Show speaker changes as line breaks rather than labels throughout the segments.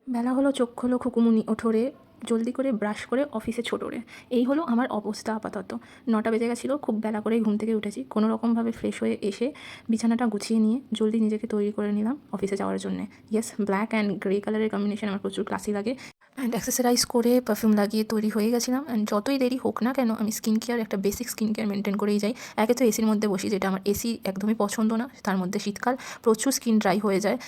বেলা হলো, চোখ হলো, খুকুমুনি ওঠরে, জলদি করে ব্রাশ করে অফিসে ছোটোরে। এই হলো আমার অবস্থা আপাতত। 9টা বেজে গেছিলো, খুব বেলা করেই ঘুম থেকে উঠেছি। কোনো রকমভাবে ফ্রেশ হয়ে এসে বিছানাটা গুছিয়ে নিয়ে জলদি নিজেকে তৈরি করে নিলাম অফিসে যাওয়ার জন্যে। ইয়েস, ব্ল্যাক অ্যান্ড গ্রে কালারের কম্বিনেশন আমার প্রচুর ক্লাসি লাগে। অ্যান্ড অ্যাক্সেসরাইজ করে পারফিউম লাগিয়ে তৈরি হয়ে গেছিলাম। অ্যান্ড যতই দেরি হোক না কেন, আমি স্কিন কেয়ার, একটা বেসিক স্কিন কেয়ার মেনটেন করেই যাই। একে তো এসির মধ্যে বসি, যেটা আমার এসি একদমই পছন্দ না। তার মধ্যে শীতকাল, প্রচুর স্কিন ড্রাই হয়ে যায়।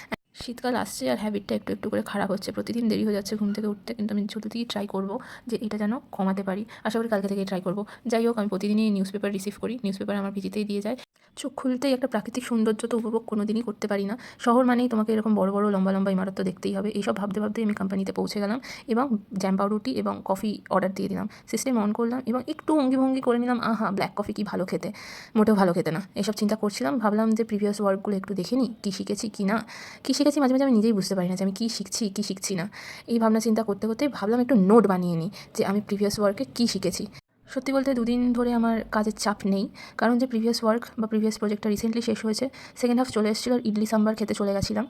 শীতকাল আসছে আর হ্যাবিটটা একটু একটু করে খারাপ হচ্ছে। প্রতিদিন দেরি হয়ে যাচ্ছে ঘুম থেকে উঠতে, কিন্তু আমি যতদিনই ট্রাই করব যে এটা যেন কমাতে পারি। আশা করি কালকে থেকেই ট্রাই করব। যাই হোক, আমি প্রতিদিনই নিউজ পেপার রিসিভ করি। নিউজ পেপার আমার পিজিতেই দিয়ে যায়। চোখ খুলতেই একটা প্রাকৃতিক সৌন্দর্য তো উপভোগ কোনো দিনই করতে পারি না। শহর মানেই তোমাকে এরকম বড় বড় লম্বা লম্বা ইমারত তো দেখতেই হবে। এইসব ভাবতে ভাবতেই আমি কোম্পানিতে পৌঁছে গেলাম এবং জ্যাম পাউরুটি এবং কফি অর্ডার দিয়ে দিলাম। সিস্টেম অন করলাম এবং একটু অঙ্গিভঙ্গি করে নিলাম, আহা ব্ল্যাক কফি কি ভালো খেতে। মোটেও ভালো খেতে না। এসব চিন্তা করছিলাম, ভাবলাম যে প্রিভিয়াস ওয়ার্কগুলো একটু দেখে নিই, কী শিখেছি কী না। কী শিখেছি মাঝে মাঝে আমি নিজেই বুঝতে পারি না যে আমি কী শিখছি কী শিখছি না। এই ভাবনা চিন্তা করতে করতেই ভাবলাম একটু নোট বানিয়ে নিই যে আমি প্রিভিয়াস ওয়ার্কে কী শিখেছি। সত্যি বলতে 2 দিন ধরে আমার কাজের চাপ নেই, কারণ যে প্রিভিয়াস ওয়ার্ক বা প্রিভিয়াস প্রজেক্টটা রিসেন্টলি শেষ হয়েছে। সেকেন্ড হাফ চলে এসেছিলো, ইডলি সাম্বার খেতে চলে গেছিলাম।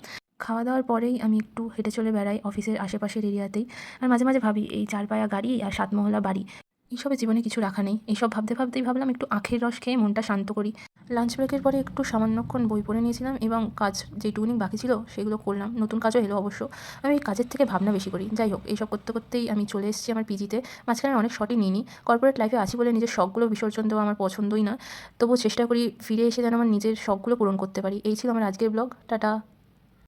খাওয়া দাওয়ার পরেই আমি একটু হেঁটে চলে বেড়াই অফিসের আশেপাশের এরিয়াতেই। আর মাঝে মাঝে ভাবি, এই 4 পায়া গাড়ি আর 7 মহলা বাড়ি, এইসবে জীবনে কিছু রাখা নেই। এইসব ভাবতে ভাবতেই ভাবলাম একটু আখের রস খেয়ে মনটা শান্ত করি। লাঞ্চ ব্রেকের পরে একটু সামান্যক্ষণ বই পড়ে নিয়েছিলাম এবং কাজ যেটুকুনি বাকি ছিল সেগুলো করলাম। নতুন কাজও এলো অবশ্য। আমি এই কাজের থেকে ভাবনা বেশি করি। যাই হোক, এইসব করতে করতেই আমি চলে এসেছি আমার পিজিতে। মাঝখানে অনেক শটই নিইনি। কর্পোরেট লাইফে আছি বলে নিজের শখগুলো বিসর্জন দেওয়া আমার পছন্দই না। তবুও চেষ্টা করি ফিরে এসে যেন আমার নিজের শখগুলো পূরণ করতে পারি। এই ছিল আমার আজকের ব্লগ। টাটা।